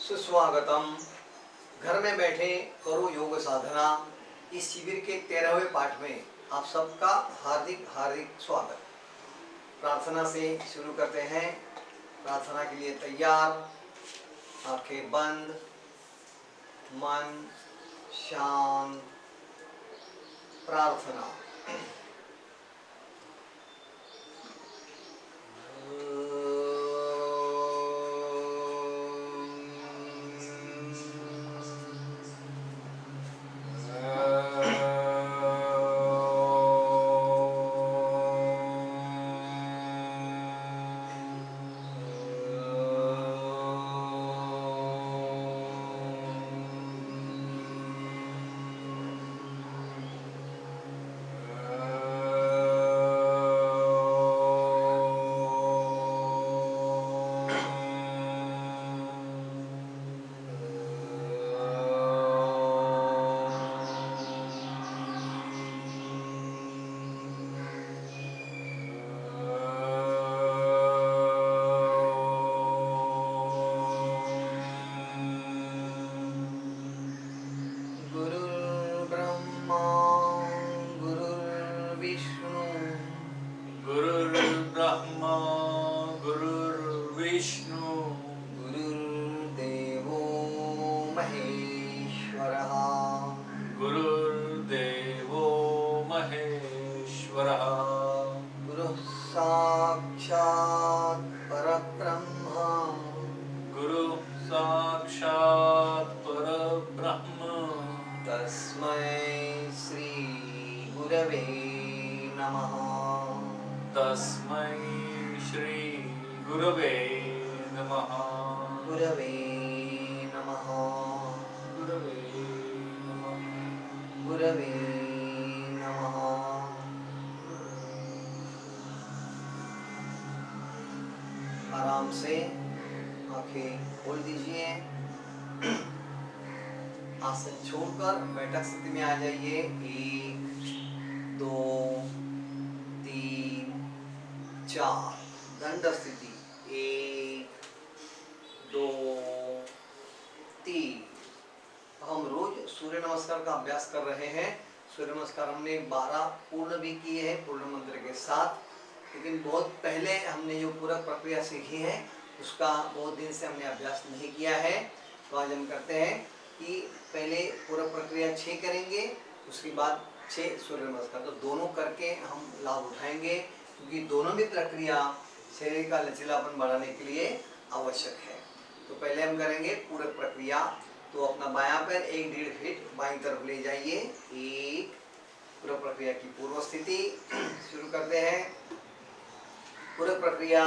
सुस्वागतम। घर में बैठे करो योग साधना। इस शिविर के 13वें पाठ में आप सबका हार्दिक हार्दिक स्वागत। प्रार्थना से शुरू करते हैं। प्रार्थना के लिए तैयार, आंखें बंद, मन शांत। प्रार्थना। गुरुर्ब्रह्मा गुरुर्विष्णु गुरुर्देवो महेश्वरः गुरुर्देवो महेश्वरः गुरुः साक्षात् परब्रह्म गुरुः साक्षात् परब्रह्म तस्मै श्री गुरवे नमः। तस्मै श्री गुरवे नमः। गुरवे नमः। गुरवे नमः। गुरवे नमः। आराम से आंखें खोल दीजिए। आसन छोड़कर बैठक स्थिति में आ जाइए। 1 2 3 4 दंड स्थिति। 1 2 3। हम रोज सूर्य नमस्कार का अभ्यास कर रहे हैं। सूर्य नमस्कार हमने 12 पूर्ण भी किए हैं पूर्ण मंत्र के साथ, लेकिन बहुत पहले हमने जो पूरा प्रक्रिया सीखी है उसका बहुत दिन से हमने अभ्यास नहीं किया है। तो आज हम करते हैं कि पहले पूरा प्रक्रिया 6 करेंगे, उसके बाद 6 सूर्य नमस्कार। तो दोनों करके हम लाभ उठाएंगे, क्योंकि दोनों भी प्रक्रिया शरीर का लचीलापन बढ़ाने के लिए आवश्यक है। तो पहले हम करेंगे पूरा प्रक्रिया। तो अपना बायां पैर 1-1.5 फीट बाईं तरफ ले जाइए। 1 पूरा प्रक्रिया की पूर्व स्थिति। शुरू करते हैं। पूरा प्रक्रिया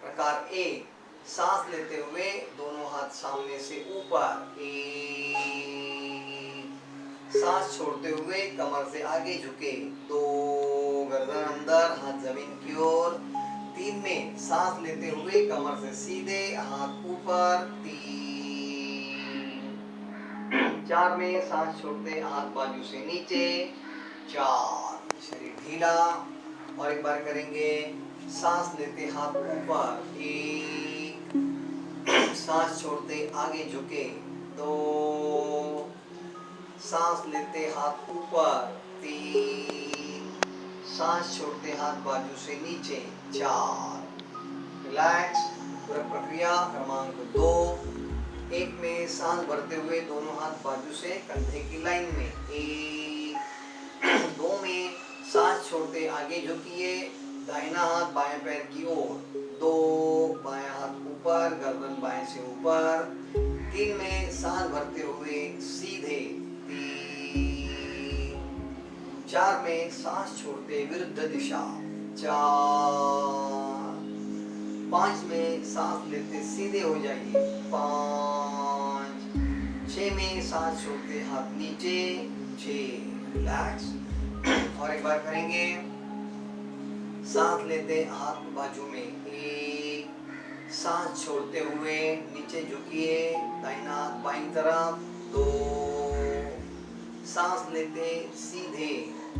प्रकार 1। सांस लेते हुए दोनों हाथ सामने से ऊपर। 1। सांस छोड़ते हुए कमर से आगे झुके। 2 गर्दन अंदर, हाथ जमीन की ओर। 3 में सांस लेते हुए कमर से सीधे, हाथ ऊपर। 3। 4 में सांस छोड़ते हाथ बाजू से नीचे। 4 शरीर ढीला। और एक बार करेंगे। सांस लेते हाथ ऊपर। 1। सांस छोड़ते आगे झुके। 2। सांस लेते हाथ ऊपर। 3। सांस छोड़ते हाथ बाजू से नीचे। 4। रिलैक्स। पूरा प्रक्रिया क्रमांक 2। 1 में सांस भरते हुए दोनों हाथ बाजू से कंधे की लाइन में। 1। 2 में सांस छोड़ते आगे झुकिए, दाहिना हाथ बाएं पैर की ओर। 2 बायां हाथ ऊपर, गर्दन बाएं से ऊपर। 3 में सांस भरते हुए सीधे। 3। 4 में सांस छोड़ते विरुद्ध दिशा। 4। 5 में सांस लेते सीधे हो जाइए। 5। 6 में सांस छोड़ते हाथ नीचे। 6। रिलैक्स। और एक बार करेंगे। सांस लेते हाथ बाजू में। 1। सांस छोड़ते हुए नीचे झुकिए, दाहिना हाथ बाईं तरफ। 2। सांस लेते सीधे।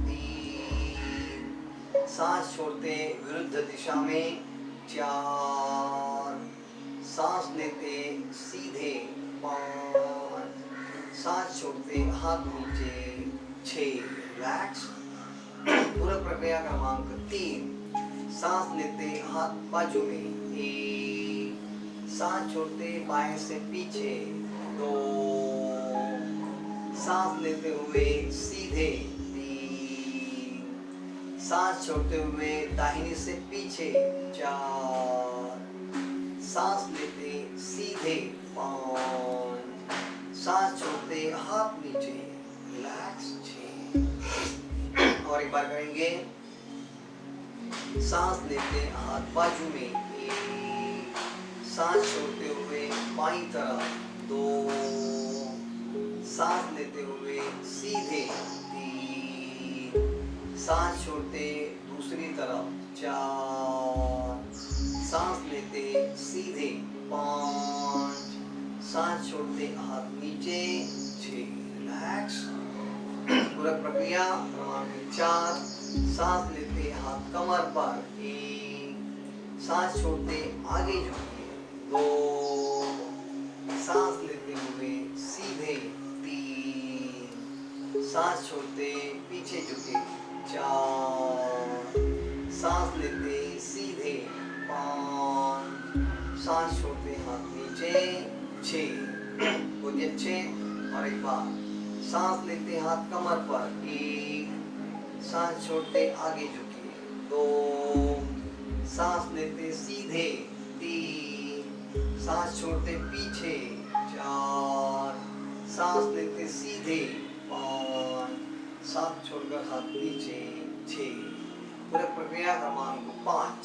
3। सांस छोड़ते विरुद्ध दिशा में। 4। सांस लेते सीधे। 5 सांस छोड़ते हाथ नीचे 6 रिलैक्स। पूरा प्रक्रिया क्रमांक 3 सांस लेते हाथ बाजू में 1 सांस छोड़ते बाएं से पीछे 2 सांस लेते हुए सीधे 3 सांस छोड़ते हुए दाहिनी से पीछे 4 सांस लेते सीधे 5 सांस छोड़ते हाथ नीचे रिलैक्स 6 और एक बार करेंगे। सांस लेते हाथ बाजू में 1 सांस छोड़ते हुए बाईं तरफ 2 सांस लेते हुए सीधे 3 सांस छोड़ते दूसरी तरफ 4 सांस लेते सीधे 5 सांस छोड़ते हाथ नीचे 6 रिलैक्स। पूरा प्रक्रिया क्रमांक 4 सांस लेते हाथ कमर पर 1 सांस छोड़ते आगे झुकिए 2 सांस लेते हुए सीधे 3 सांस छोड़ते पीछे झुके 4 सांस लेते सीधे 5 सांस छोड़ते हाथ नीचे 6 बोलिए 6 और एक बार सांस लेते हाथ कमर पर 1 सांस छोड़ते आगे झुकिए 2 सांस लेते सीधे 3 सांस छोड़ते पीछे 4 सांस लेते सीधे 5 सांस छोड़कर हाथ नीचे 6 पूरा प्रक्रिया क्रमांक 5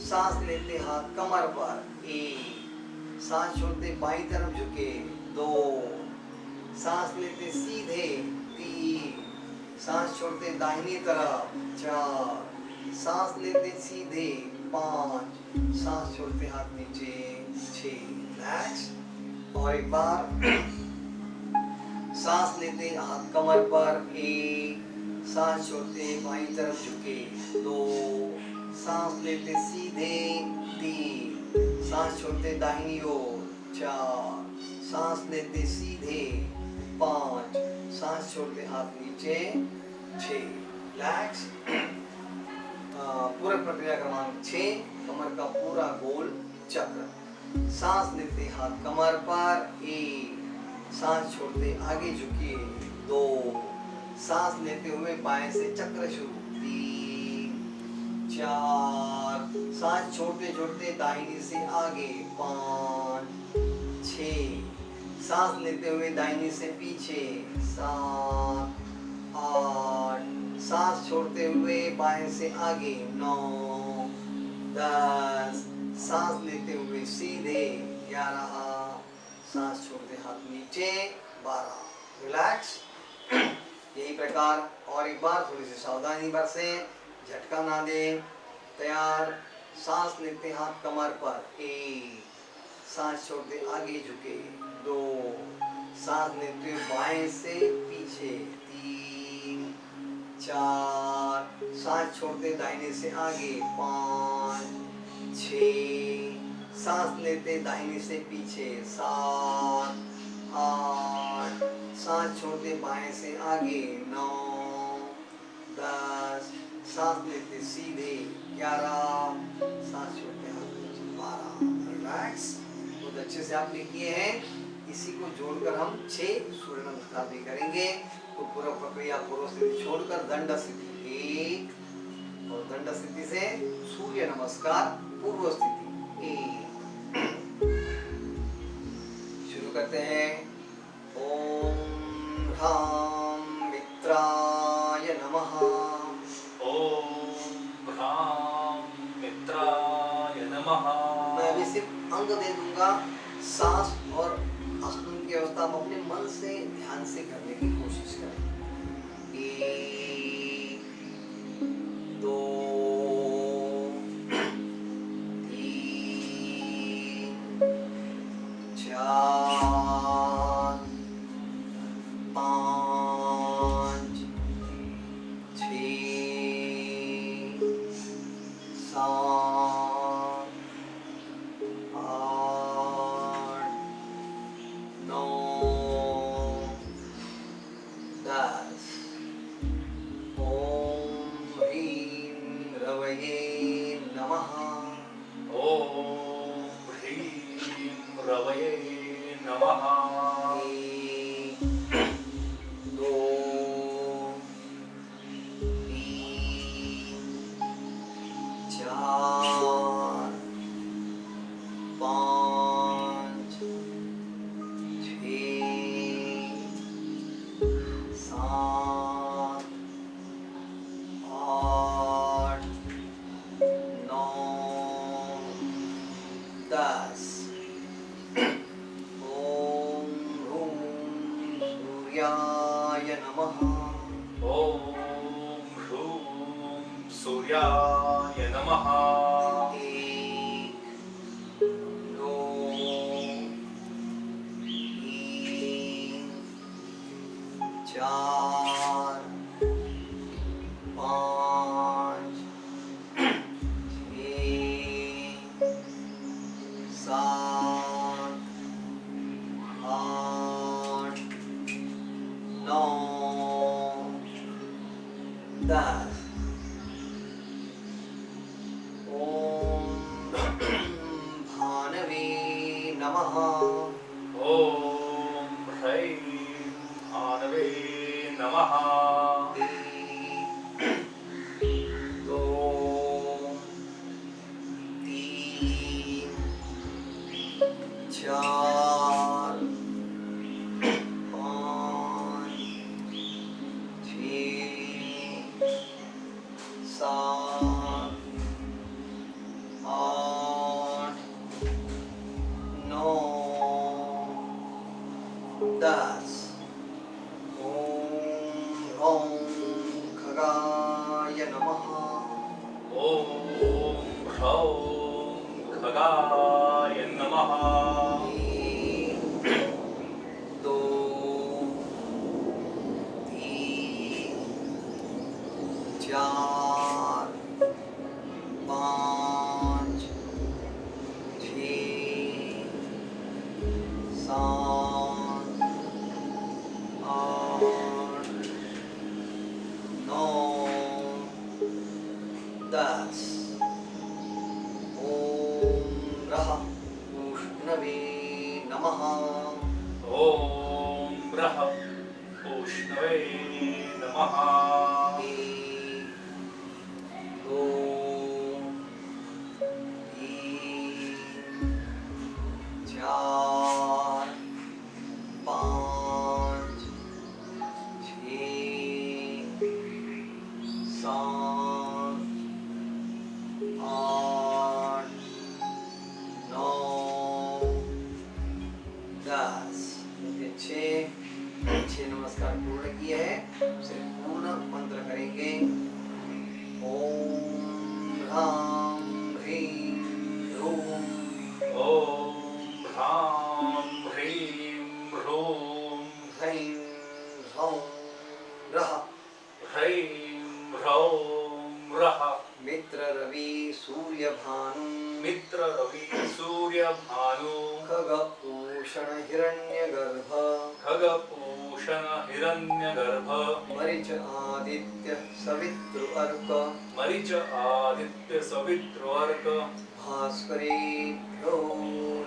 सांस लेते हाथ कमर पर 1 सांस छोड़ते बाईं तरफ झुके 2 सांस लेते सीधे 3 सांस छोड़ते दाहिनी तरफ 4 सांस लेते सीधे 5 सांस छोड़ते हाथ नीचे 6 रिलैक्स और एक बार सांस लेते हाथ कमर पर 1 सांस छोड़ते बाईं तरफ झुके 2 सांस लेते सीधे 3 सांस छोड़ते दाहिनी ओर 4 सांस लेते सीधे 5 सांस छोड़ते हाथ नीचे 6 रिलैक्स। पूरा प्रक्रिया क्रमांक 6 कमर का पूरा गोल चक्र। सांस लेते हाथ कमर पर 1 सांस छोड़ते आगे झुकिए 2 सांस लेते हुए बाएं से चक्र शुरू 3 4 सांस छोड़ते छोड़ते दाहिनी से आगे 5 6 सांस लेते हुए दाहिनी से पीछे 7 8 सांस छोड़ते हुए बाएं से आगे 9 10 सांस लेते हुए सीधे 11 सांस छोड़ते हाथ नीचे 12 रिलैक्स। यही प्रकार और एक बार थोड़ी सी सावधानी बरतें, झटका ना दे। तैयार। सांस लेते हाथ कमर पर 1 सांस छोड़ते आगे झुके 2 सांस लेते बाएं से पीछे 3 4 सांस छोड़ते दाहिने से आगे 5 6 सांस लेते दाहिने से पीछे 7 8 सांस छोड़ते बाएं से आगे 9 10 सांस लेते सीधे 11 सांस छोड़ते हाथ नीचे 12 रिलैक्स। बहुत अच्छे से आपने किए हैं। इसी को जोड़कर हम 6 सूर्य नमस्कार भी करेंगे। तो पूरा प्रक्रिया पूर्व स्थिति छोड़कर दंड स्थिति 1 और दंड स्थिति से सूर्य नमस्कार पूर्व स्थिति 1 शुरू करते हैं। ओम ह्रां मित्राय नमः। ओम ह्रां मित्राय नमः। मैं अभी सिर्फ अंग दे दूंगा। सांस और आसन की अवस्था हम अपने मन से ध्यान से करने की कोशिश करें। 1 2 3 4 5 6 7 8 रवये नमः। ॐ ह्रीं रवये नमः। 1 2 3 4 5 6 7 8 9 10। ओम ह्रूं सूर्याय नमः। ॐ ह्रूं सूर्याय नमः। 1 2 3 4 5 6 7 8 9 10। ओम भानवे नमः। ॐ ह्रैं भानवे नमः। 1 2 3 4 5 6 7 8 9 10। ओम ह्रौं खगाय नमः। ॐ ह्रौं खगाय नमः। 1 2 3 4 5 6 7 8 9 10। ओम रः उष्णवे नमः। ॐ ब्रह उष्णवे नमः। 1 2 3 4 5 6 7 8 9 10। 6 नमस्कार पूर्ण किए हैं। उसे पूर्ण मंत्र करेंगे। ओम ह्रां ह्रीं ह्रूं ॐ ह्रां ह्रीं ह्रूं ह्रैं ह्रौं रः ह्रैं ह्रौं रः। मित्र रवि सूर्य भानु मित्र रवि सूर्य भानु खग पूषण हिरण्यगर्भ खगपूषण हिरण्यगर्भ मरिच आदित्य सवितृ अर्क मरिच आदित्य सवितृर्क भास्करेभ्यो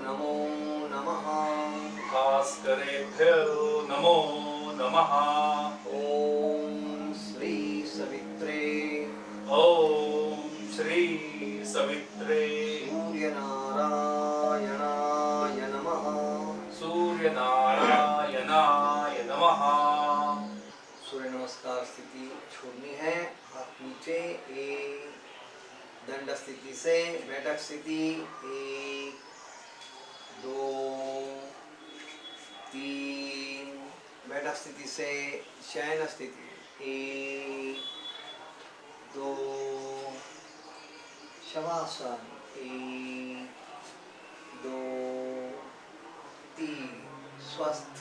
नमो नमः। भास्करेभ्यो नमो नमः। ओम श्री सवित्रे ॐ श्री सवित्रे सूर्यनारायणाय नमः। सूर्यनारायणाय नमः। सूर्य नमस्कार स्थिति छोड़नी है। हाथ नीचे। एक दंड स्थिति से बैठक स्थिति। 1 2 3 बैठक स्थिति से शयन स्थिति। 1 2 शवासन। 1 2 3 स्वस्थ।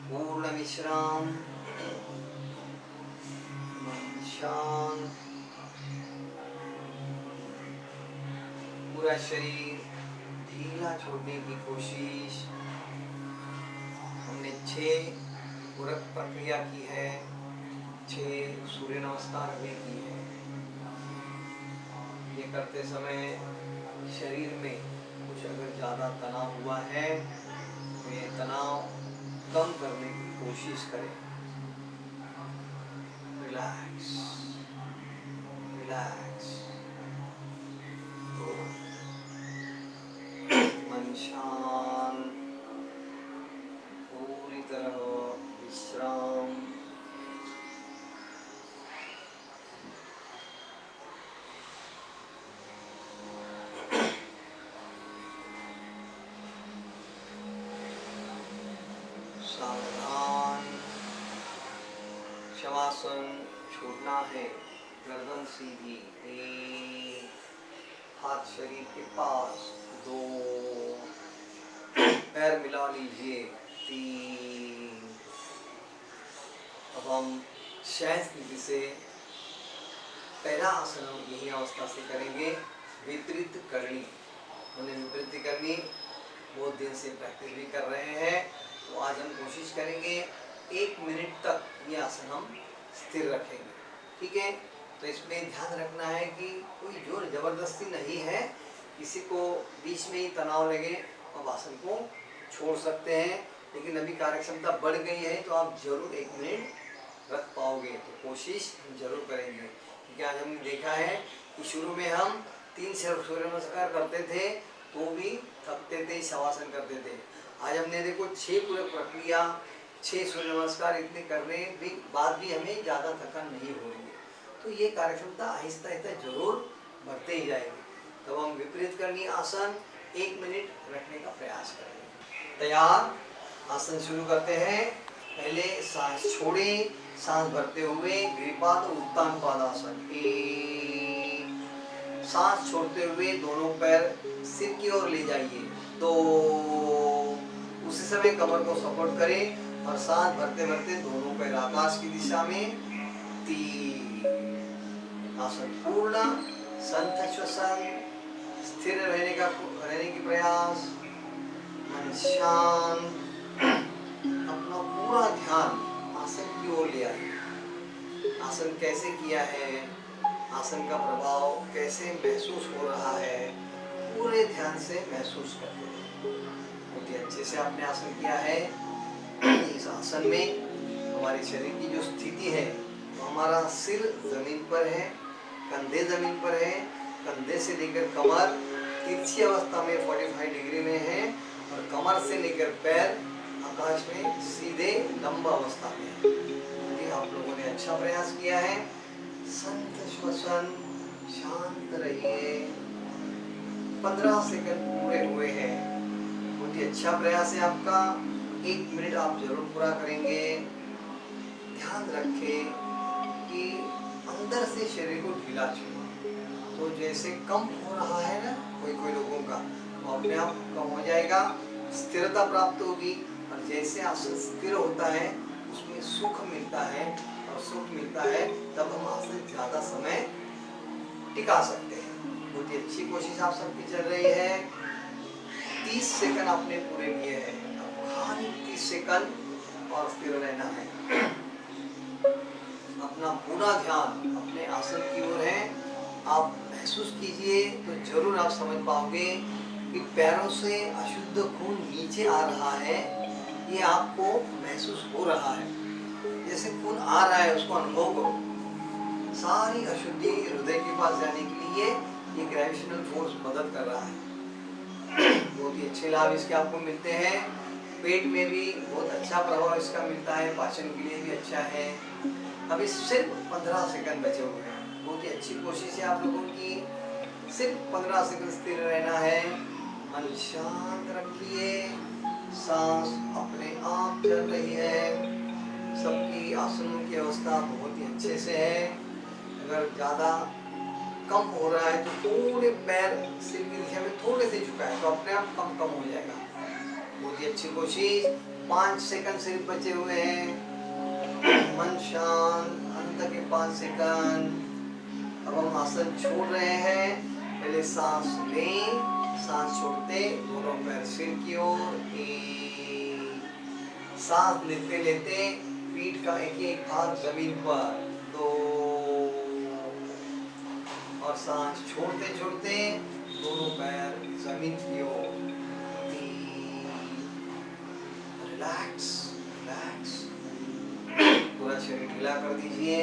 पूर्ण विश्राम। मन शांत। पूरा शरीर ढीला छोड़ने की कोशिश। हमने 6 पूरक प्रक्रिया की है। 6 सूर्य नमस्कार भी की है। करते समय शरीर में कुछ अगर ज़्यादा तनाव हुआ है तो ये तनाव कम करने की कोशिश करें। Relax relax. तो मन शांत, पूरी तरह विश्राम। सावधान। शवासन छोड़ना है, गर्दन सीधी, 1, हाथ शरीर के पास, 2, पैर मिला लीजिए, 3। अब हम शयन स्थिति से पहला आसन हम यही अवस्था से करेंगे, विपरीत करनी। हमने विपरीत करनी बहुत दिन से प्रैक्टिस भी कर रहे हैं, तो आज हम कोशिश करेंगे 1 मिनट तक ये आसन हम स्थिर रखेंगे। ठीक है, तो इसमें ध्यान रखना है कि कोई जोर जबरदस्ती नहीं है, किसी को बीच में ही तनाव लगे अब आसन को छोड़ सकते हैं, लेकिन अभी कार्यक्षमता बढ़ गई है तो आप जरूर 1 मिनट रख पाओगे, तो कोशिश जरूर करेंगे। क्योंकि आज हमने देखा है कि शुरू में हम 3 सूर्य नमस्कार करते थे तो भी थकते थे, शवासन करते थे। आज हमने देखो 6 पूरे प्रक्रिया, 6 सूर्य नमस्कार इतने करने भी बाद भी हमें ज़्यादा थकान नहीं हो रही है, तो ये कार्यक्षमता आहिस्ता आहिस्ता जरूर बढ़ते ही जाएगी। तब हम विपरीत करनी आसन 1 मिनट रखने का प्रयास करेंगे। तैयार, आसन शुरू करते हैं। पहले सांस छोड़े, सांस भरते हुए ग्रीपाद और उत्तान पादासन। 1, सांस छोड़ते हुए दोनों पैर सिर की ओर ले जाइए। 2, उसी समय कमर को सपोर्ट करें और सांस भरते भरते दोनों पैर आकाश की दिशा में। 3, आसन पूर्ण, संत श्वसन, स्थिर रहने की प्रयास, मन शांत। अपना पूरा ध्यान आसन की ओर ले आइए। आसन कैसे किया है, आसन का प्रभाव कैसे महसूस हो रहा है, पूरे ध्यान से महसूस करते हैं। बहुत ही अच्छे से आपने आसन किया है। इस आसन में हमारे शरीर की जो स्थिति है, तो हमारा सिर जमीन पर है, कंधे जमीन पर है, कंधे से लेकर कमर तिरछी अवस्था में 45 डिग्री में है और कमर से लेकर पैर आकाश में सीधे लंबा अवस्था में है। तो आप लोगों ने अच्छा प्रयास किया है। संत श्वसन, शांत रहिए। 15 सेकंड पूरे हुए हैं। बहुत ही अच्छा प्रयास है आपका। 1 मिनट आप जरूर पूरा करेंगे। ध्यान रखें कि अंदर से शरीर को ढीला छुए, तो जैसे कम हो रहा है ना कोई लोगों का, वो अपने आप कम हो जाएगा, स्थिरता प्राप्त होगी। और जैसे आसन स्थिर होता है उसमें सुख मिलता है, और सुख मिलता है तब हम आसन ज़्यादा समय टिका सकते हैं। बहुत ही अच्छी कोशिश आप सबकी चल रही है। 30 सेकंड आपने पूरे किए हैं। अब खाली 30 सेकंड और स्थिर रहना है। अपना पूरा ध्यान अपने आसन की ओर है। आप महसूस कीजिए तो जरूर आप समझ पाओगे कि पैरों से अशुद्ध खून नीचे आ रहा है, ये आपको महसूस हो रहा है। जैसे खून आ रहा है उसको अनुभव करो। सारी अशुद्धि हृदय के पास जाने के लिए ये ग्रेविटेशनल फोर्स मदद कर रहा है। बहुत ही अच्छे लाभ इसके आपको मिलते हैं। पेट में भी बहुत अच्छा प्रभाव इसका मिलता है, पाचन के लिए भी अच्छा है। अभी सिर्फ 15 सेकंड बचे हुए हैं। बहुत ही अच्छी कोशिश है आप लोगों की। सिर्फ 15 सेकंड स्थिर रहना है। मन शांत रखिए। सांस अपने आप चल रही है। सबकी आसनों की अवस्था बहुत ही अच्छे से है। अगर ज़्यादा कम हो रहा है तो थोड़े पैर सिर की दिशा में थोड़े से झुकाए तो अपने आप कम हो जाएगा। बहुत ही अच्छी कोशिश। 5 सेकंड सिर्फ बचे हुए हैं। मन शांत, अंत के 5 सेकंड। अब हम आसन छोड़ रहे हैं। पहले सांस लें, सांस छोड़ते दोनों पैर सिर की ओर। सांस लेते लेते पीठ का एक भाग जमीन पर। 2 और सांस छोड़ते छोड़ते दोनों पैर जमीन की ओर। Relax relax. पूरा शरीर ढीला कर दीजिए,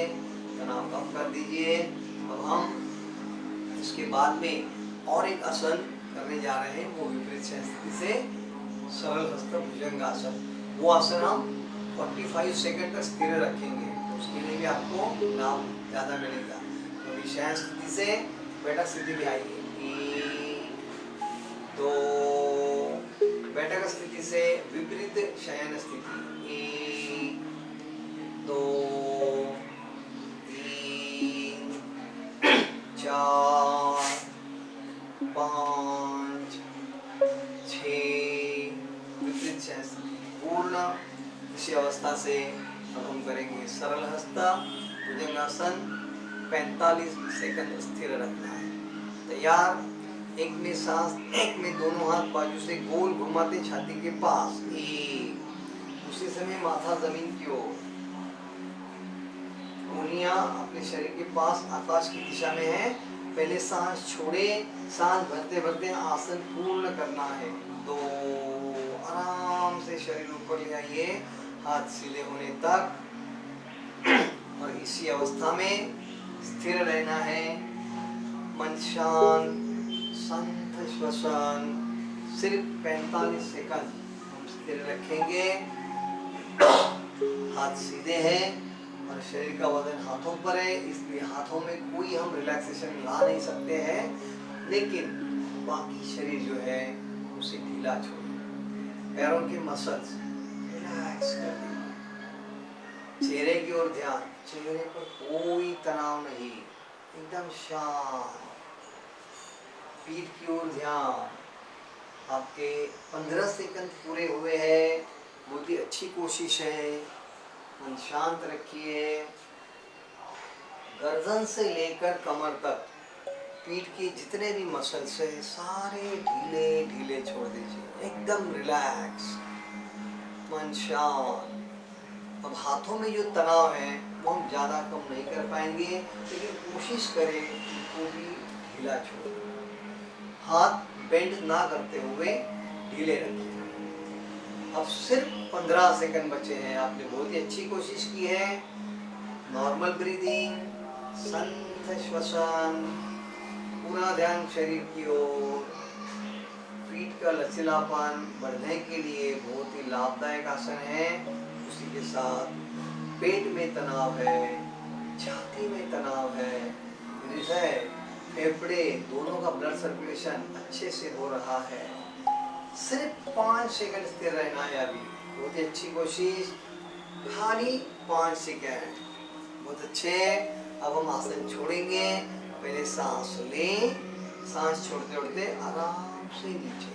तनाव कम कर दीजिए। अब हम इसके बाद में और एक आसन करने जा रहे हैं, वो विपरीत स्थिति से सरल हस्त भुजंगासन। वो आसन हम 45 सेकंड तक स्थिर रखेंगे, तो उसके लिए भी आपको लाभ ज़्यादा मिलेगा। तो अभी शयन स्थिति से बैठक स्थिति में आइए। 1 2, बैठक स्थिति से विपरीत शयन स्थिति। 1 2 3 4 5 6। विपरीत शयन स्थिति पूर्ण इसी अवस्था से अब हम करेंगे सरल हस्ता भुजंगासन। 45 सेकंड स्थिर रखना है। तैयार। एक में सांस, एक में दोनों हाथ बाजू से गोल घुमाते छाती के पास। एक, उसी समय माथा जमीन की ओर, उंगलियां अपने शरीर के पास आकाश की दिशा में है। पहले सांस छोड़े, सांस भरते भरते आसन पूर्ण करना है। 2, आराम से शरीर ऊपर ले आइए, हाथ सीधे होने तक, और इसी अवस्था में स्थिर रहना है। मन शांत, शांत श्वसन। सिर्फ 45 सेकंड हम स्थिर रखेंगे। हाथ सीधे हैं और शरीर का वजन हाथों पर है, इसलिए हाथों में कोई हम रिलैक्सेशन ला नहीं सकते हैं, लेकिन बाकी शरीर जो है उसे ढीला छोड़िए। पैरों के मसल्स रिलैक्स कर दीजिए। चेहरे की ओर ध्यान, चेहरे पर कोई तनाव नहीं, एकदम शांत। पीठ की ओर ध्यान। आपके 15 सेकंड पूरे हुए हैं, बहुत ही अच्छी कोशिश है। मन शांत रखिए। गर्दन से लेकर कमर तक पीठ के जितने भी मसल्स हैं सारे ढीले ढीले छोड़ दीजिए, एकदम रिलैक्स। मन शांत। अब हाथों में जो तनाव है वो हम ज़्यादा कम नहीं कर पाएंगे, लेकिन कोशिश करें उनको भी ढीला छोड़ें। हाथ बेंड ना करते हुए ढीले रखें। अब सिर्फ 15 सेकंड बचे हैं। आपने बहुत ही अच्छी कोशिश की है। नॉर्मल ब्रीदिंग, शांत श्वसन, पूरा ध्यान शरीर की ओर। पीठ का लचीलापन बढ़ने के लिए बहुत ही लाभदायक आसन है। उसी के साथ पेट में तनाव है, छाती में तनाव है, हृदय, फेफड़े दोनों का ब्लड सर्कुलेशन अच्छे से हो रहा है। सिर्फ 5 सेकंड स्थिर रहना है अभी। बहुत ही अच्छी कोशिश, खाली 5 सेकंड। बहुत अच्छे। अब हम आसन छोड़ेंगे। पहले सांस लें, सांस छोड़ते छोड़ते आराम से नीचे।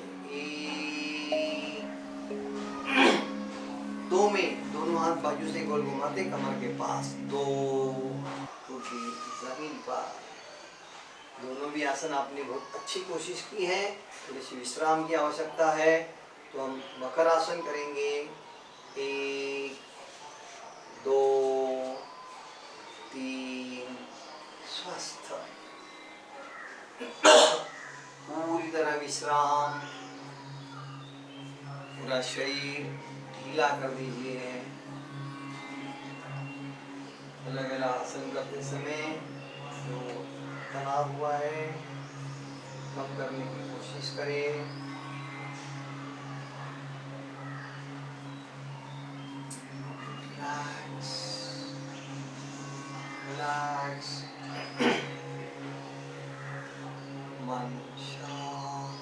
2 में दोनों हाथ बाजू से गोल घुमाते कमर के पास। 2, जमीन पर। दोनों भी आसन आपने बहुत अच्छी कोशिश की है। थोड़ी सी विश्राम की आवश्यकता है, तो हम मकर आसन करेंगे। 1 2 3, स्वस्थ। पूरी तरह विश्राम। पूरा शरीर ढीला कर दीजिए। अलग अलग आसन करते समय जो तनाव हुआ है कम करने की कोशिश करें। Relax relax. मन शांत,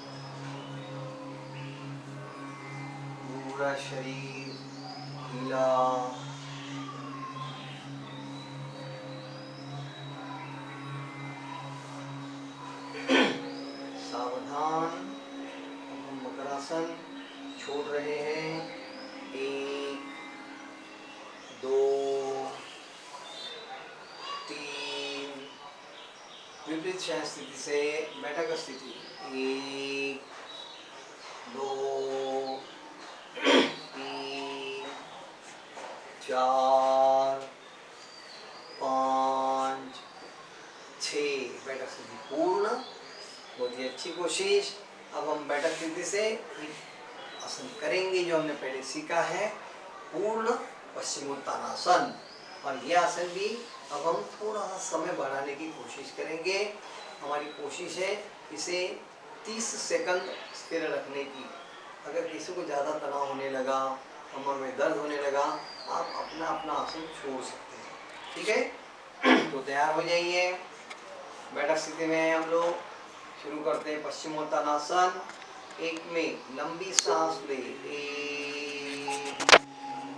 पूरा शरीर ढीला। सावधान। अब हम मकरासन छोड़ रहे हैं। 1 2 3। विपरीत शयन स्थिति से बैठक स्थिति। 1 2 3 4 5 6। बैठक स्थिति पूर्ण, बहुत ही अच्छी कोशिश। अब हम बैठक स्थिति से आसन करेंगे जो हमने पहले सीखा है, पूर्ण पश्चिमोत्तानासन। और यह आसन भी अब हम थोड़ा सा समय बढ़ाने की कोशिश करेंगे। हमारी कोशिश है इसे 30 सेकंड स्थिर रखने की। अगर किसी को ज़्यादा तनाव होने लगा, कमर में दर्द होने लगा, आप अपना अपना आसन छोड़ सकते हैं, ठीक है। तो तैयार हो जाइए। बैठक स्थिति में हम लोग शुरू करते हैं पश्चिमोत्तानासन। एक में लंबी सांस ले,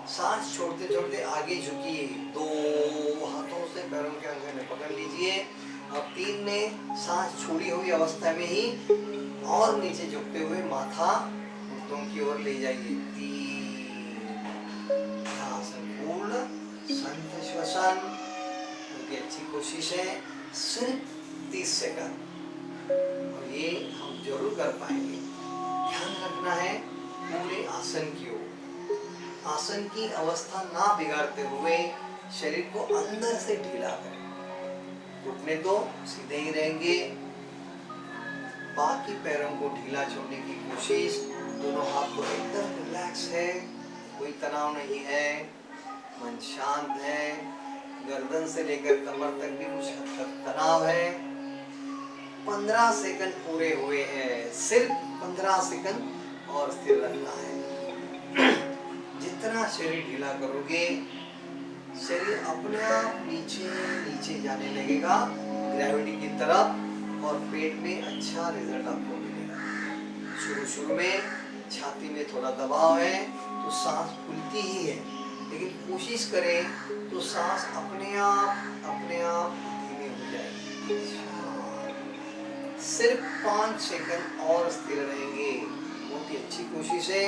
सांस छोड़ते छोड़ते आगे झुकिए, 2 हाथों से पैरों के अंगूठे पकड़ लीजिए। अब 3 में सांस छोड़ी हुई अवस्था में ही और नीचे झुकते हुए माथा घुटनों की ओर ले जाइए। 3 आसन पूर्ण, संत श्वसन। उनकी अच्छी कोशिश है, सिर्फ 30 सेकंड, और ये हम जरूर कर पाएंगे। ध्यान रखना है पूरे आसन की ओर, आसन की अवस्था ना बिगाड़ते हुए शरीर को अंदर से ढीला करें। घुटने तो सीधे ही रहेंगे, बाकी पैरों को ढीला छोड़ने की कोशिश। दोनों हाथ को एकदम रिलैक्स है, कोई तनाव नहीं है, मन शांत है। गर्दन से लेकर कमर तक भी कुछ हद तक तनाव है। 15 सेकंड पूरे हुए हैं, सिर्फ 15 सेकंड और स्थिर रखना है। जितना शरीर ढीला करोगे, शरीर अपने आप नीचे नीचे जाने लगेगा ग्रेविटी की तरफ, और पेट में अच्छा रिजल्ट आपको मिलेगा। शुरू में छाती में थोड़ा दबाव है तो सांस फूलती ही है, लेकिन कोशिश करें तो सांस अपने आप धीमी हो जाएगी। सिर्फ 5 सेकंड और स्थिर रहेंगे, बहुत ही अच्छी कोशिश है।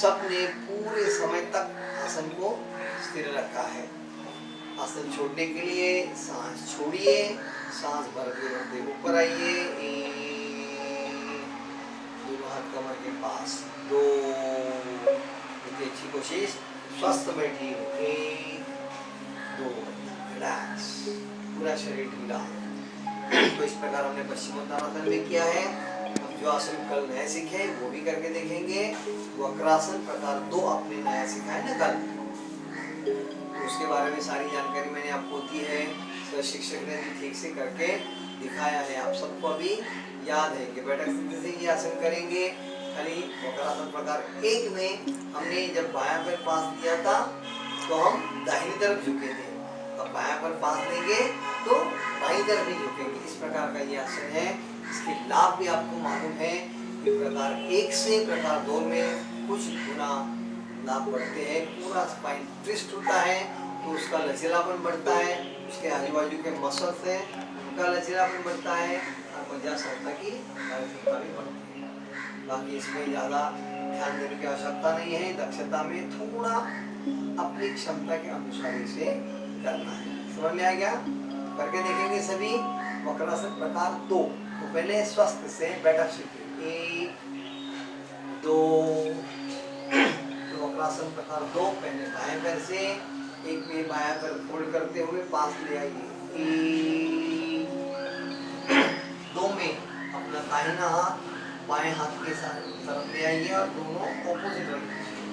सबने पूरे समय तक आसन को स्थिर रखा है। आसन छोड़ने के लिए सांस छोड़िए, सांस भरते भरते ऊपर आइए, दोनों हाथ कमर के पास, 2, बहुत अच्छी कोशिश। स्वस्थ बैठिए, 1, 2, रिलैक्स, पूरा शरीर ढीला। तो इस प्रकार हमने पश्चिमोत्तानासन में किया है। अब जो आसन कल नए सीखे वो भी करके देखेंगे। वक्रासन प्रकार 2 आपने नया सीखा है ना कल, तो उसके बारे में सारी जानकारी मैंने आपको दी है। सर शिक्षक ने भी ठीक से करके दिखाया है, आप सबको अभी याद है कि बैठक स्थिति से ये आसन करेंगे। खाली वक्रासन प्रकार 1 में हमने जब बायां पैर पास दिया था तो हम दाहिनी तरफ झुके थे, अब बायां पैर पास लेंगे तो बाईं तरफ ही झुकेंगे। इस प्रकार का ये आसन है। इसके लाभ भी आपको मालूम है कि प्रकार 1 से प्रकार 2 में कुछ गुना लाभ बढ़ते हैं। पूरा स्पाइन ट्विस्ट होता है तो उसका लचीलापन बढ़ता है, उसके आजू बाजू के मसल्स हैं उनका लचीलापन बढ़ता है, और मज्जा संस्था की कार्यक्षमता भी बढ़ती है। बाकी इसमें ज़्यादा ध्यान देने की आवश्यकता नहीं है। दक्षता में थोड़ा अपनी क्षमता के अनुसार इसे करना है। समझ में आ गया? करके देखेंगे सभी। वक्रासन प्रकार 2, तो पहले स्वस्थ से बैठक सीखिए, 1, 2। तो वक्रासन प्रकार 2 पहले बाएं पैर से, 1 में बायां पैर फोल्ड करते हुए पास ले आइए, 1, 2 में अपना दाहिना हाथ बाएं हाथ के साथ तरफ ले आइए और दोनों ऑपोजिट रख दीजिए।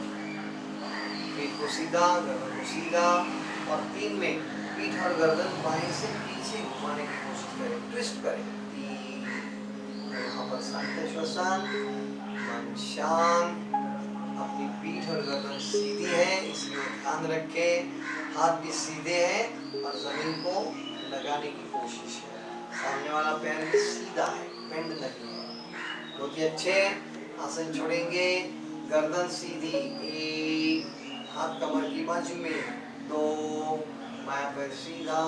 पीठ को सीधा, गर्दन को सीधा, और 3 में पीठ और गर्दन बाएं से पीछे घुमाने की कोशिश करें, ट्विस्ट करें। 3, यहाँ पर शांत श्वसन, मन शांत, अपनी पीठ और गर्दन सीधी है इसलिए ध्यान रखें, हाथ भी सीधे हैं और जमीन को लगाने की कोशिश है। सामने वाला पैर भी सीधा है, बेंड नहीं है। बहुत ही अच्छे। आसन छोड़ेंगे, गर्दन सीधी, 1, हाथ कमर की बाजू में, 2, बायां पैर सीधा,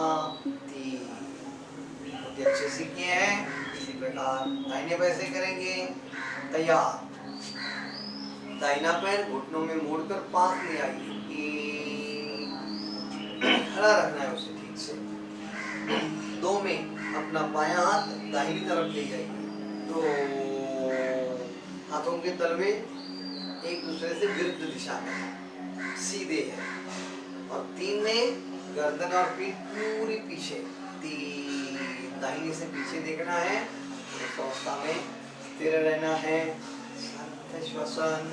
3। बहुत ही अच्छे सीखे हैं। इसी प्रकार दाहिने पैर से करेंगे। तैयार। दाहिना पैर घुटनों में मोड़कर पास ले आइए, 1, खड़ा रखना है उसे ठीक से। 2 में अपना बायां हाथ दाहिनी तरफ ले जाइए, 2, हाथों के तलवे एक दूसरे से विरुद्ध दिशा में सीधे है, और 3 में गर्दन और पीठ पूरी पीछे, 3, दाहिने से पीछे देखना है, उस अवस्था में स्थिर रहना है। शांत श्वसन,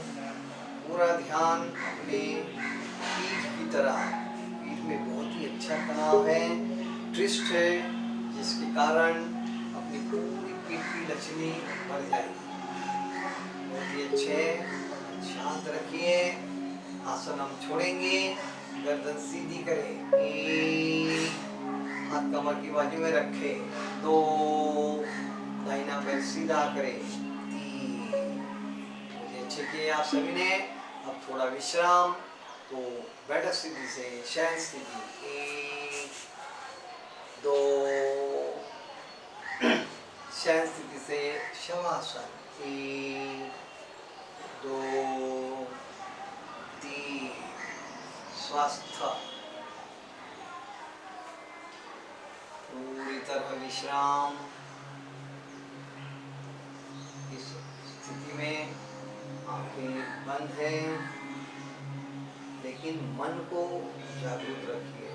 पूरा ध्यान अपने पीठ की तरह। पीठ में बहुत ही अच्छा तनाव है, ट्विस्ट है, जिसके कारण अपनी पूरी पीठ की लचीली बढ़ जाएगी। बहुत ही अच्छे। शांत रखिए। आसन हम छोड़ेंगे, गर्दन सीधी करें, 1, हाथ कमर की बाजू में रखें, 2, दाहिना पैर सीधा करें, 3। बहुत अच्छे किए आप सभी ने। अब थोड़ा विश्राम। तो बैठक स्थिति से शयन स्थिति, 1, 2, शयन स्थिति से शवासन, 1, 2, 3। स्वस्थ, पूरी तरह विश्राम। इस स्थिति में आंखें बंद हैं, लेकिन मन को जागरूक रखिए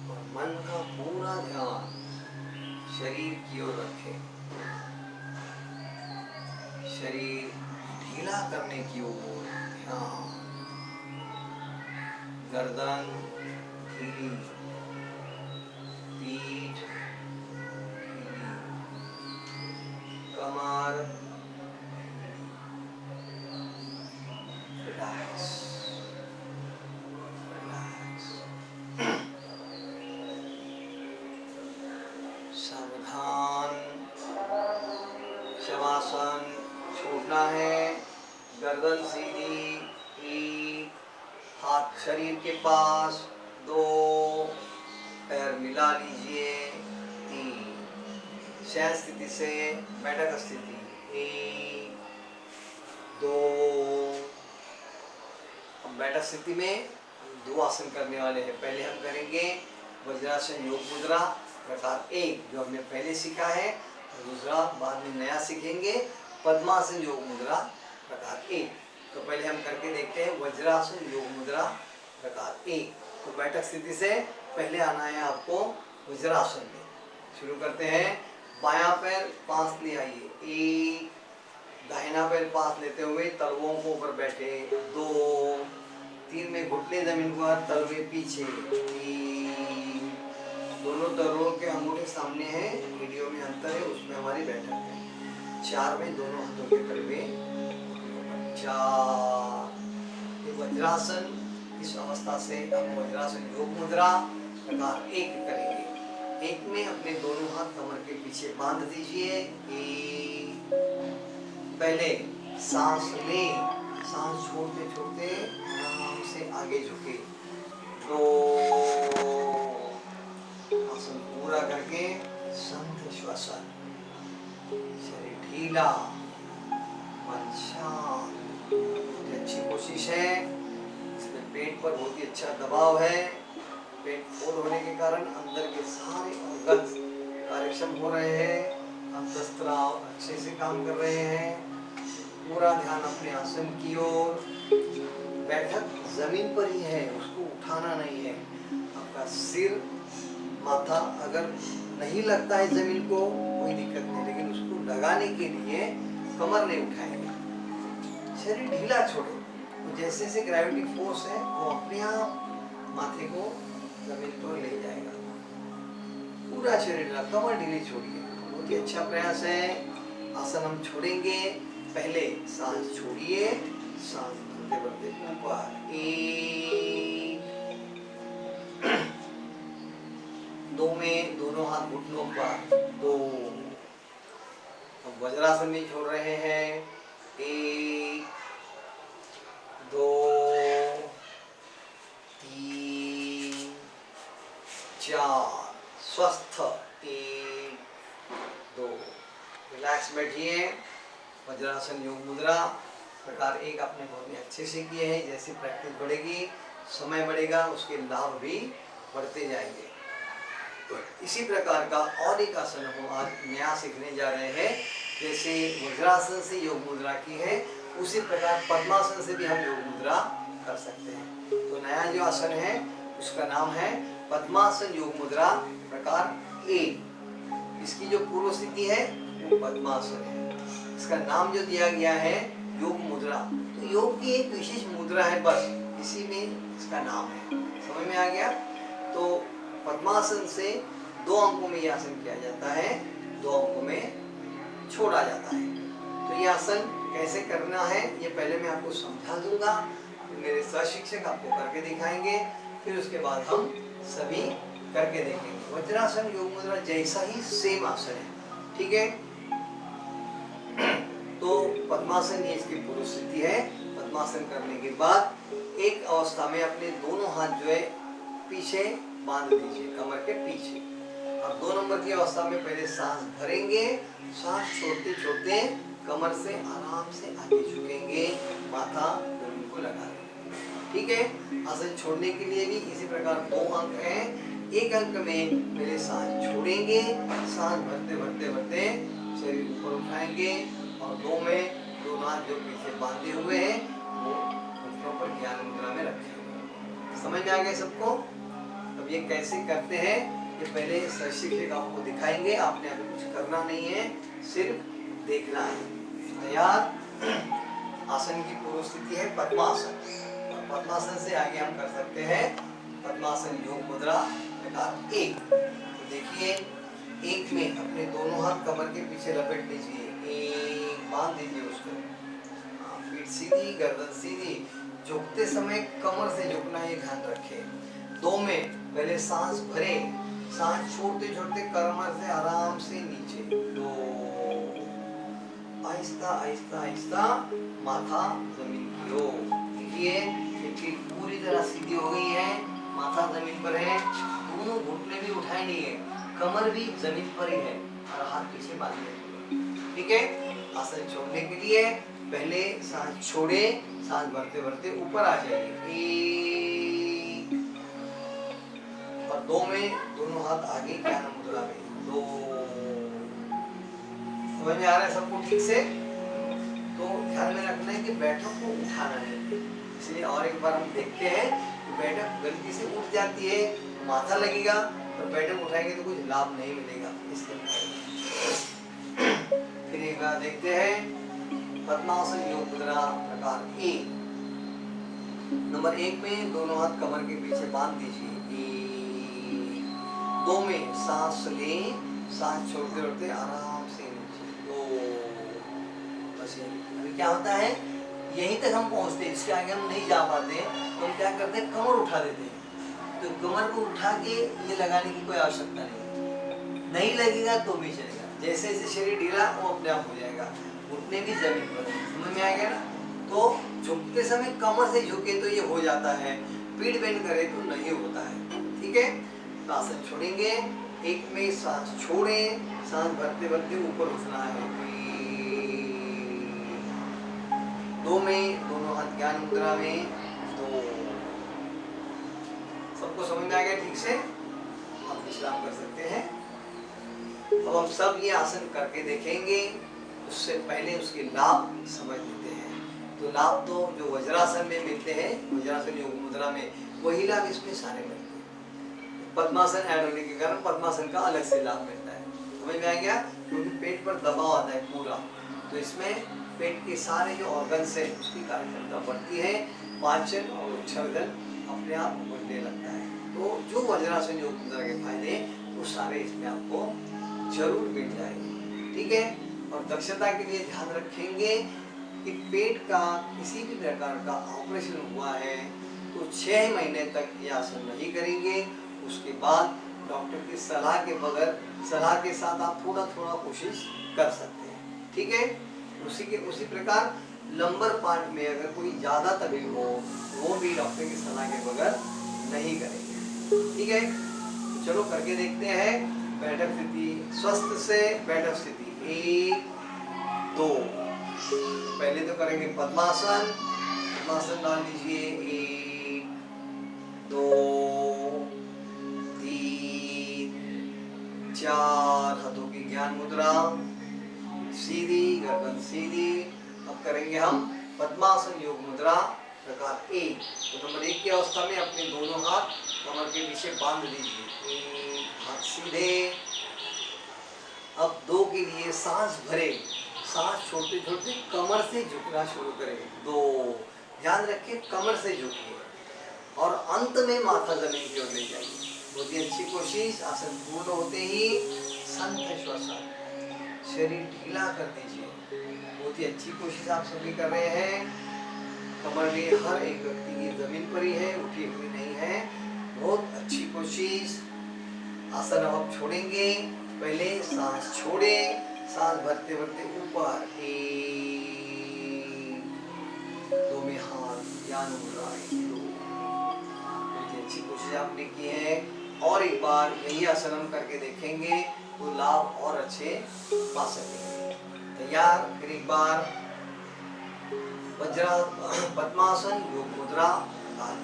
और मन का पूरा ध्यान शरीर की ओर रखें। शरीर ढीला करने की ओर ध्यान। गर्दन ढीली, पीठ ढीली, कमर रिलैक्स, रिलैक्स। सावधान। शवासन छोड़ना है, गर्दन सीधी, 1, हाथ शरीर के पास, 2, पैर मिला लीजिए, 3। शयन स्थिति से बैठक स्थिति, 1, 2। अब बैठक स्थिति में 2 आसन करने वाले हैं। पहले हम करेंगे वज्रासन योग मुद्रा प्रकार 1, जो हमने पहले सीखा है, और दूसरा बाद में नया सीखेंगे पद्मासन योग मुद्रा प्रकार 1। तो पहले हम करके देखते हैं वज्रासन योग मुद्रा प्रकार 1। तो बैठक स्थिति से पहले आना है आपको वज्रासन में। शुरू करते हैं। बायां पैर पास ले आइए, 1, दाहिना पैर पास लेते हुए तलवों को ऊपर बैठे, 2, 3 में घुटने जमीन पर, तलवे पीछे, 3। दोनों तलवों के अंगूठे सामने हैं, वीडियो में अंतर है, उसमें हमारी बैठक है। 4 में दोनों हाथों के तलवे, 4। ये वज्रासन। इस अवस्था से हम वज्रासन योग मुद्रा प्रकार 1 करेंगे। 1 में अपने दोनों हाथ कमर के पीछे बांध दीजिए, 1। पहले सांस ले, सांस छोड़ते छोड़ते आराम से आगे झुके, 2। आसन पूरा करके संत श्वसन, शरीर ढीला, मन शांत। बहुत अच्छी कोशिश है। इसमें पेट पर बहुत ही अच्छा दबाव है। पेट फुल होने के कारण अंदर के सारे अंग कार्यक्षम हो रहे हैं, अंतःस्त्राव अच्छे से काम कर रहे हैं। पूरा ध्यान अपने आसन की ओर। बैठक जमीन पर ही है, उसको उठाना नहीं है। आपका सिर माथा अगर नहीं लगता है जमीन को, कोई दिक्कत नहीं, लेकिन उसको लगाने के लिए कमर नहीं उठाएंगे। शरीर ढीला छोड़ो, तो जैसे जैसे ग्रेविटी फोर्स है वो अपने आप माथे को जमीन पर ले जाएगा। पूरा शरीर ढीला, कमर ढीली छोड़िए। बहुत ही अच्छा प्रयास है। आसन हम छोड़ेंगे। पहले सांस छोड़िए, सांस भरते भरते ऊपर, 1, 2 में दोनों हाथ घुटनों पर, 2। अब वज्रासन में छोड़ रहे हैं, 1, 2, 3, 4। स्वस्थ, 1, 2। रिलैक्स बैठिए। वज्रासन योग मुद्रा प्रकार 1 आपने बहुत ही अच्छे से किए हैं। जैसे प्रैक्टिस बढ़ेगी, समय बढ़ेगा, उसके लाभ भी बढ़ते जाएंगे। तो इसी प्रकार का और एक आसन हम आज नया सीखने जा रहे हैं। जैसे वज्रासन से योग मुद्रा की है, उसी प्रकार पद्मासन से भी हम योग मुद्रा कर सकते हैं। तो नया जो आसन है उसका नाम है पद्मासन योग मुद्रा प्रकार ए। इसकी जो पूर्व स्थिति है वो पद्मासन है। इसका नाम जो दिया गया है योग मुद्रा, तो योग की एक विशेष मुद्रा है, बस इसी में इसका नाम है। समझ में आ गया? तो पद्मासन से 2 अंकों में यह आसन किया जाता है, 2 अंकों में छोड़ा जाता है। तो ये आसन कैसे करना है ये पहले मैं आपको समझा दूंगा, फिर मेरे सहशिक्षक आपको करके दिखाएंगे, फिर उसके बाद हम सभी करके देखेंगे। वज्रासन योग मुद्रा जैसा ही सेम आसन है, ठीक है। तो पद्मासन ये इसकी पूर्व स्थिति है। पद्मासन करने के बाद एक अवस्था में अपने दोनों हाथ जो है पीछे बांध दीजिए, कमर के पीछे। अब 2 नंबर की अवस्था में पहले सांस भरेंगे, सांस छोड़ते छोड़ते कमर से आराम से आगे झुकेंगे, माथा जमीन को लगा देंगे, ठीक है। आसन छोड़ने के लिए भी इसी प्रकार 2 अंक हैं। एक अंक में पहले सांस छोड़ेंगे, सांस भरते भरते भरते शरीर ऊपर उठाएंगे, और 2 में 2 हाथ जो पीछे बांधे हुए हैं वो घुटनों पर ज्ञान मुद्रा में रखेंगे। समझ में आ गया सबको? अब ये कैसे करते हैं ये पहले शिक्षक आपको दिखाएंगे, आपने अभी कुछ करना नहीं है, सिर्फ देखना है। तैयार? आसन की पूर्व स्थिति है पद्मासन, और पद्मासन से आगे हम कर सकते हैं पद्मासन योग मुद्रा प्रकार 1। तो देखिए, 1 में अपने दोनों हाथ कमर के पीछे लपेट लीजिए, एक बांध दीजिए उसको, पीठ सीधी, गर्दन सीधी, झुकते समय कमर से झुकना ये ध्यान रखें। 2 में पहले सांस भरे, सांस छोड़ते छोड़ते कमर से आराम से नीचे, 2, आहिस्ता आहिस्ता आहिस्ता माथा जमीन की ओर। देखिए पीठ पूरी तरह सीधी हो गई है, माथा जमीन पर है, दोनों घुटने भी उठाए नहीं है, कमर भी जमीन पर ही है, और हाथ पीछे बांधे, ठीक है। आसन छोड़ने के लिए पहले सांस छोड़े, सांस भरते भरते ऊपर आ जाइए, 1, और 2 में दोनों हाथ आगे ज्ञान मुद्रा में, 2। समझ में आ रहा है सबको ठीक से? तो ध्यान में रखना है कि बैठक को उठाना नहीं, इसलिए और एक बार हम देखते हैं कि बैठक गलती से उठ जाती है, माथा लगेगा, और बैठक उठाएंगे तो कुछ लाभ नहीं मिलेगा, इसलिए फिर एक बार देखते हैं पद्मासन योग मुद्रा प्रकार 1। नंबर 1 में दोनों हाथ कमर के पीछे बांध दीजिए, 2 में सांस लें, सांस छोड़ते छोड़ते आराम से नीचे, 2। बस अभी क्या होता है, यहीं तक हम पहुंचते हैं, इसके आगे हम नहीं जा पाते, तो हम क्या करते हैं, कमर उठा देते हैं। तो कमर को उठा के ये लगाने की कोई आवश्यकता नहीं लगेगा तो भी चलेगा, जैसे जैसे शरीर ढीला वो अपने आप हो जाएगा, घुटने भी जमीन पर। समझ में आ गया ना? तो झुकते समय कमर से झुके तो ये हो जाता है, पीठ बेंड करे तो नहीं होता है, ठीक है। तो आसन छोड़ेंगे, 1 में सांस छोड़े, सांस भरते भरते ऊपर उठना है, 2 में दोनों हाथ ज्ञान मुद्रा में, 2। सबको समझ में आ गया ठीक से? आप विश्राम कर सकते हैं। अब हम सब ये आसन करके देखेंगे, उससे पहले उसके लाभ समझ लेते हैं। तो लाभ तो जो वज्रासन में मिलते हैं, वज्रासन योग मुद्रा में, वही लाभ इसमें सारे मिलते हैं। पद्मासन ऐड होने के कारण पद्मासन का अलग से लाभ मिलता है। समझ में आ गया? क्योंकि पेट पर दबाव आता है पूरा, तो इसमें पेट के सारे जो ऑर्गन्स है उसकी कार्यक्षमता बढ़ती है, पाचन और उच्छर्जन अपने आप बढ़ने लगता है। तो जो वज्रासन योग मुद्रा के फायदे वो सारे इसमें आपको जरूर मिल जाएंगे, ठीक है। और दक्षता के लिए ध्यान रखेंगे कि पेट का किसी भी प्रकार का ऑपरेशन हुआ है तो 6 महीने तक यह आसन नहीं करेंगे, उसके बाद डॉक्टर की सलाह के बगैर, सलाह के साथ आप थोड़ा थोड़ा कोशिश कर सकते हैं, ठीक है। उसी प्रकार लंबर पार्ट में अगर कोई ज़्यादा तकलीफ हो वो भी डॉक्टर की सलाह के बगैर नहीं करेंगे, ठीक है। चलो करके देखते हैं। बैठक स्थिति, स्वस्थ से बैठक स्थिति, 1, 2। पहले तो करेंगे पद्मासन, पद्मासन डाल लीजिए, 1, 2, 3, 4। हाथों की ज्ञान मुद्रा, सीधी, गर्दन सीधी। अब करेंगे हम पद्मासन योग मुद्रा प्रकार 1। तो नंबर 1 की अवस्था में अपने दोनों हाथ कमर के पीछे बांध लीजिए, 1 हाथ सीधे। अब 2 के लिए सांस भरे, सांस छोड़ते छोड़ते कमर से झुकना शुरू करें। 2, ध्यान रखिए कमर से झुकिए और अंत में माथा जमीन की ओर ले जाइए। बहुत ही अच्छी कोशिश। आसन पूर्ण होते ही संत श्वसन, शरीर ढीला कर दीजिए। बहुत ही अच्छी कोशिश आप सभी कर रहे हैं। कमर भी हर एक व्यक्ति की जमीन पर ही है, उठी हुई नहीं है। बहुत अच्छी कोशिश। आसन अब आप छोड़ेंगे। पहले सांस छोड़े, सांस भरते भरते ऊपर, 1, 2 में हाथ ज्ञान मुद्रा, 2। बहुत ही अच्छी कोशिश आपने की है। और एक बार यही आसन हम करके देखेंगे तो लाभ और अच्छे पा सकेंगे। तैयार। फिर एक बार वज्रा पद्मासन योग मुद्रा।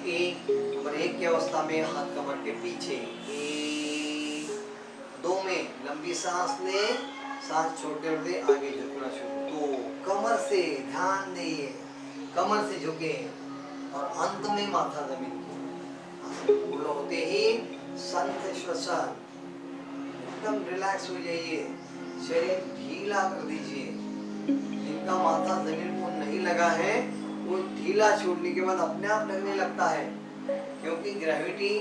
1 की अवस्था में हाथ कमर के पीछे, 1, 2 में लंबी सांस ले, सांस छोड़ते छोड़ते आगे झुकना शुरू। 2, कमर से ध्यान दिए, कमर से झुके और अंत में माथा जमीन को। पूर्ण होते ही संत श्वसन, एकदम रिलैक्स हो जाइए, शरीर ढीला कर दीजिए। जिनका माथा जमीन को नहीं लगा है वो ढीला छोड़ने के बाद अपने आप लगने लगता है, क्योंकि ग्रेविटी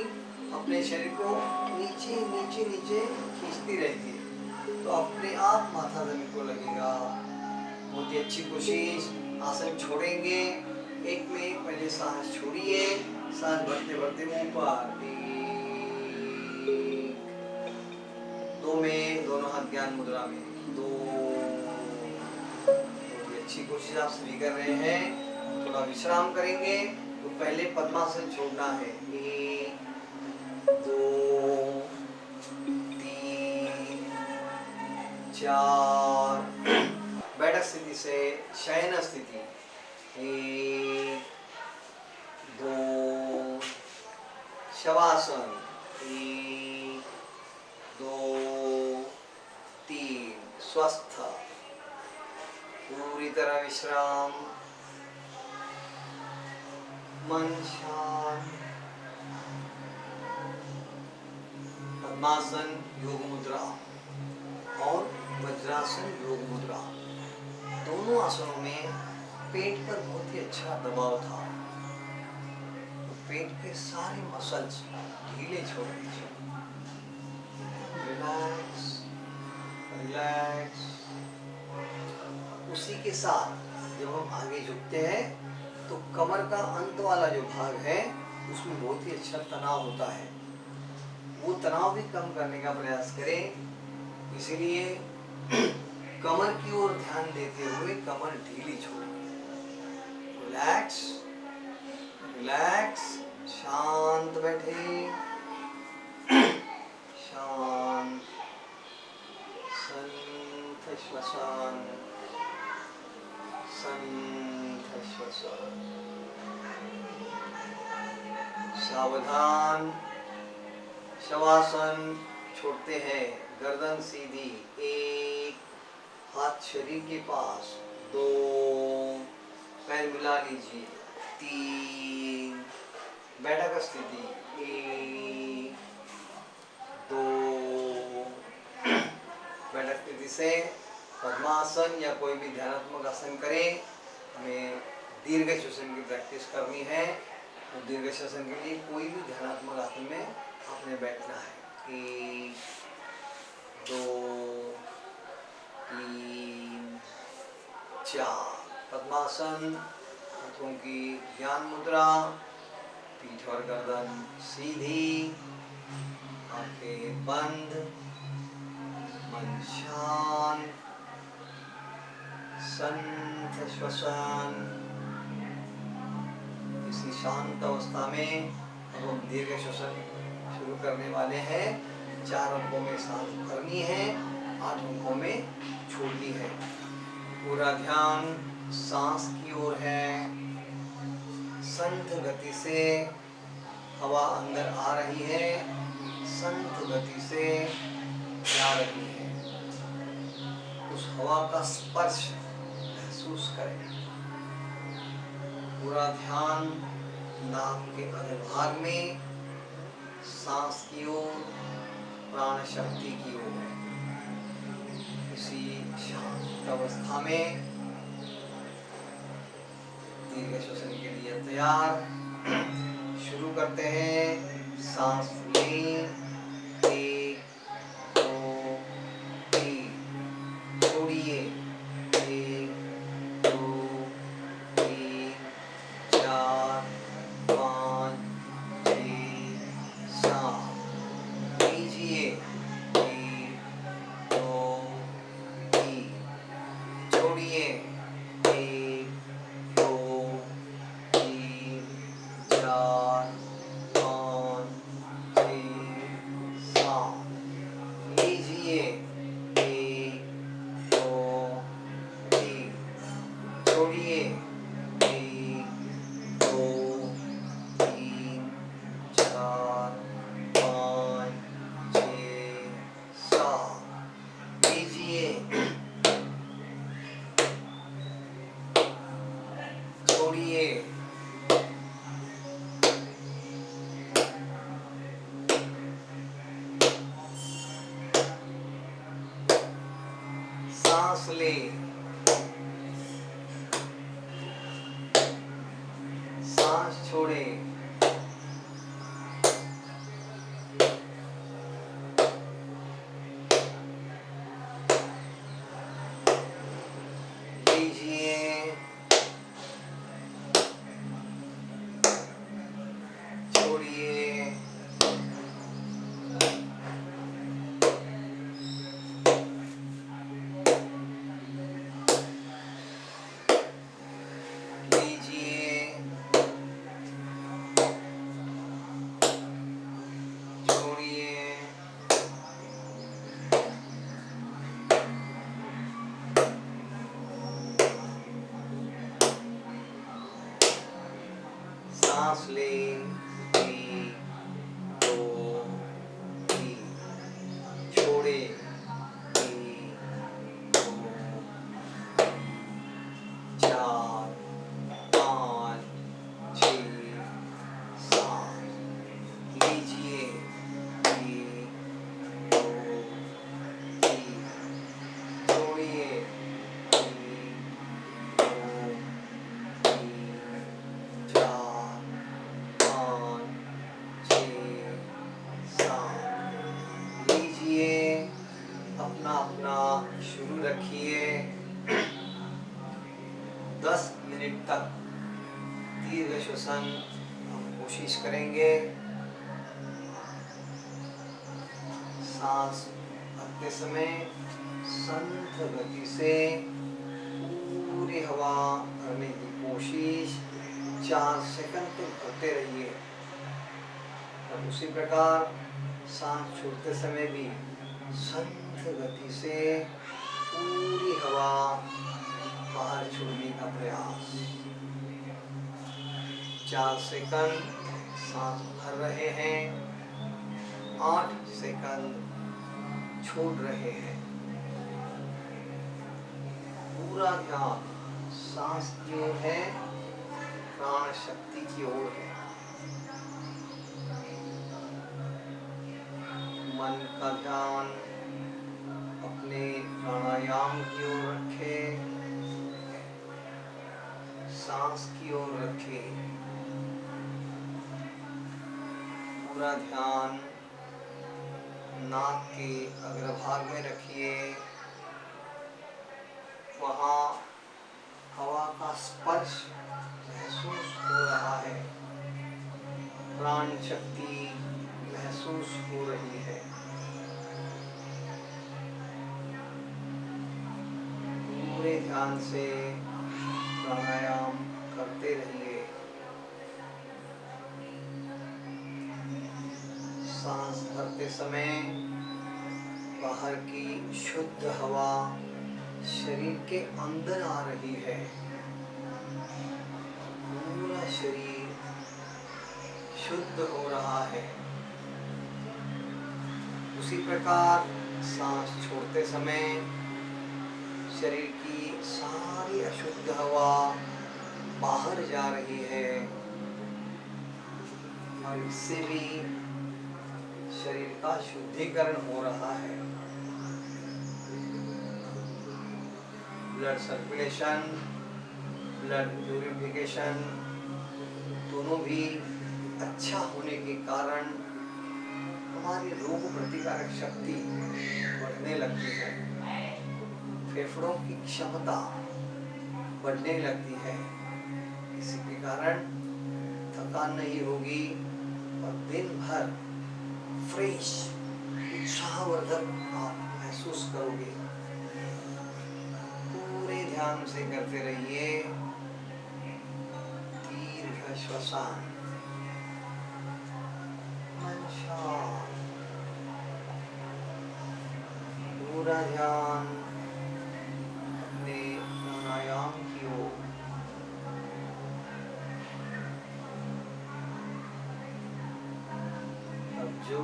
अपने शरीर को नीचे नीचे नीचे खींचती रहती है, तो अपने आप माथा जमीन को लगेगा। बहुत ही अच्छी कोशिश। आसन छोड़ेंगे। 1 में पहले सांस छोड़िए, सांस भरते भरते ऊपर, 1, 2 में दोनों हाथ ज्ञान मुद्रा में, 2। बहुत ही अच्छी कोशिश आप सभी कर रहे हैं। थोड़ा विश्राम करेंगे तो पहले पद्मासन छोड़ना है, 1, 2, 3, 4। बैठक स्थिति से शयन स्थिति, 1, 2, शवासन, 1, 2, 3, स्वस्थ, पूरी तरह विश्राम, मन शांत। पद्मासन योग मुद्रा और वज्रासन योग मुद्रा, दोनों आसनों में पेट पर बहुत ही अच्छा दबाव था। तो पेट के सारे मसल्स ढीले छोड़ दीजिए। Relax relax. उसी के साथ जब हम आगे झुकते हैं तो कमर का अंत वाला जो भाग है उसमें बहुत ही अच्छा तनाव होता है, वो तनाव भी कम करने का प्रयास करें। इसीलिए कमर की ओर ध्यान देते हुए कमर ढीली छोड़ें। Relax relax. शांत बैठे, शांत, संत श्वसन, संत श्वसन। सावधान। शवासन छोड़ते हैं, गर्दन सीधी, 1, हाथ शरीर के पास, 2, पैर मिला लीजिए, 3, बैठक स्थिति, 1, 2। बैठक स्थिति से पद्मासन या कोई भी ध्यानात्मक आसन करें। हमें दीर्घ श्वसन की प्रैक्टिस करनी है, तो दीर्घ श्वसन के लिए कोई भी ध्यानात्मक आसन में आपने बैठना है। 1, 2, 3, 4। पद्मासन, हाथों की ज्ञान मुद्रा, पीठ और गर्दन सीधी, आंखें बंद, मन शांत, संत श्वसन। इसी शांत अवस्था में अब हम दीर्घ श्वसन शुरू करने वाले हैं। 4 अंकों में सांस भरनी है, 8 अंकों में छोड़नी है। पूरा ध्यान सांस की ओर है। संत गति से हवा अंदर आ रही है, संत गति से जा रही है। उस हवा का स्पर्श महसूस करें। पूरा ध्यान नाक के अधोभाग में, सांस की ओर, प्राण शक्ति की ओर। इसी शांत अवस्था में दीर्घ श्वसन के लिए तैयार। शुरू करते हैं। सांस लें, 1 2 3, छोड़िए, 1 2 3 4 5 6 7, लीजिए, 1 2 3, छोड़िए, 1 2 3 4 5 6 7, लीजिए, 1 2 3, छोड़िए, 1 2 3 4 5 6 7, लीजिए, छोड़िए, सांस ले, सांस छोड़े, लीजिए, छोड़िए, लीजिए, छोड़िए, सांस ले, 1 2 3, छोड़े, 1 2 4 5 6 7, लीजिए, 1 2 3, छोड़िए, 1 2 3 4 5 6 7, लीजिए, अपना अपना शुरू रखिए। 10 मिनट तक दीर्घ श्वसन हम कोशिश करेंगे। सांस भरते समय संत गति से पूरी हवा भरने की कोशिश 4 सेकंड तक करते रहिए। और उसी प्रकार सांस छोड़ते समय भी संत गति से पूरी हवा बाहर छोड़ने का प्रयास। 4 सेकंड सांस भर रहे हैं, 8 सेकंड छोड़ रहे हैं। पूरा ध्यान सांस की ओर है, प्राण शक्ति की ओर है। मन का ध्यान अपने प्राणायाम की ओर रखें, सांस की ओर रखें। पूरा ध्यान नाक के अग्रभाग में रखिए। वहाँ हवा का स्पर्श महसूस हो रहा है, प्राण शक्ति महसूस हो रही है। पूरे ध्यान से प्राणायाम करते रहिए। सांस भरते समय बाहर की शुद्ध हवा शरीर के अंदर आ रही है। पूरा शरीर शुद्ध हो रहा है। उसी प्रकार सांस छोड़ते समय शरीर की सारी अशुद्ध हवा बाहर जा रही है और इससे भी शरीर का शुद्धिकरण हो रहा है। ब्लड सर्कुलेशन, ब्लड प्यूरिफिकेशन दोनों भी अच्छा होने के कारण हमारी रोग प्रतिकारक शक्ति बढ़ने लगती है, फेफड़ों की क्षमता बढ़ने लगती है। इसी के कारण थकान नहीं होगी और दिन भर फ्रेश, उत्साहवर्धक आप महसूस करोगे। पूरे ध्यान से करते रहिए। दीर्घ श्वसन, मन शांत, पूरा ध्यान अपने प्राणायाम की ओर। अब जो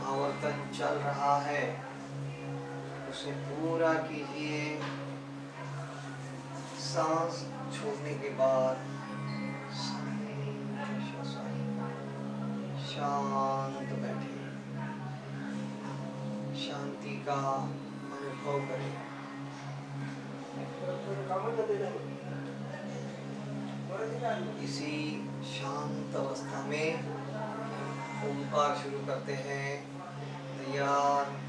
आवर्तन चल रहा है उसे पूरा कीजिए। सांस छोड़ने के बाद शांत बैठे, शांति का अनुभव करें। इसी शांत अवस्था में ओंकार शुरू करते हैं। तैयार।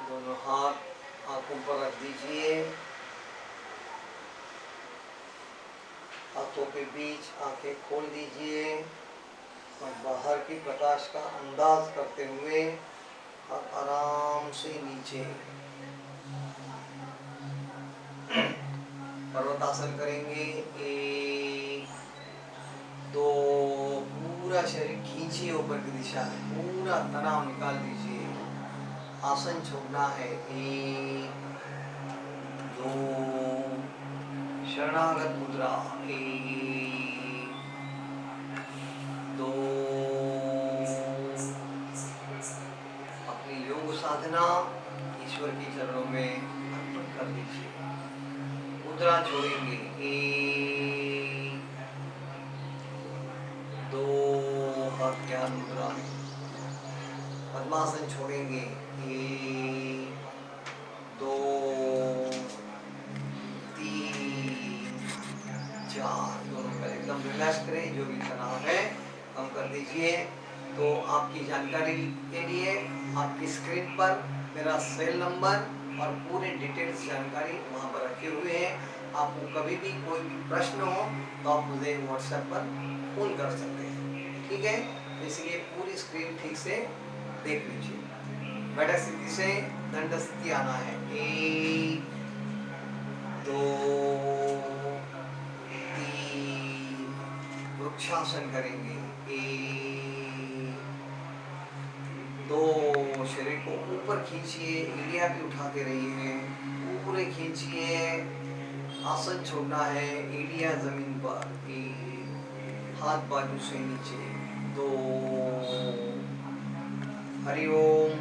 दोनों हाथ आंखों पर रख दीजिए। हाथों के बीच आंखें खोल दीजिए और बाहर की प्रकाश का अंदाज करते हुए आप आराम से नीचे पर्वतासन करेंगे। 1 2, पूरा शरीर खींचिए ऊपर की दिशा में, पूरा तनाव निकाल दीजिए। आसन छोड़ना है। 1 2, शरणागत मुद्रा। 1 2, अपनी योग साधना ईश्वर के चरणों में अर्पण कर दीजिए। मुद्रा छोड़ेंगे। 1 2, हाथ ज्ञान मुद्रा में। पद्मासन छोड़ेंगे। 1 2 3 4, दोनों पर एकदम रिलैक्स करें। जो भी तनाव है कम कर दीजिए। तो आपकी जानकारी के लिए आपकी स्क्रीन पर मेरा सेल नंबर और पूरे डिटेल्स जानकारी वहाँ पर रखे हुए हैं। आपको कभी भी कोई भी प्रश्न हो तो आप मुझे व्हाट्सएप पर फोन कर सकते हैं। ठीक है, इसलिए पूरी स्क्रीन ठीक से देख लीजिए। बैठक स्थिति से दंड स्थिति आना है। 1 2 3, वृक्षासन करेंगे। 1 2 तो शरीर को ऊपर खींचिए, एड़ियाँ भी उठाते रहिए, पूरे खींचिए। आसन छोड़ना है, एड़ियाँ जमीन पर, हाथ बाजू से नीचे। 2 हरि ओम।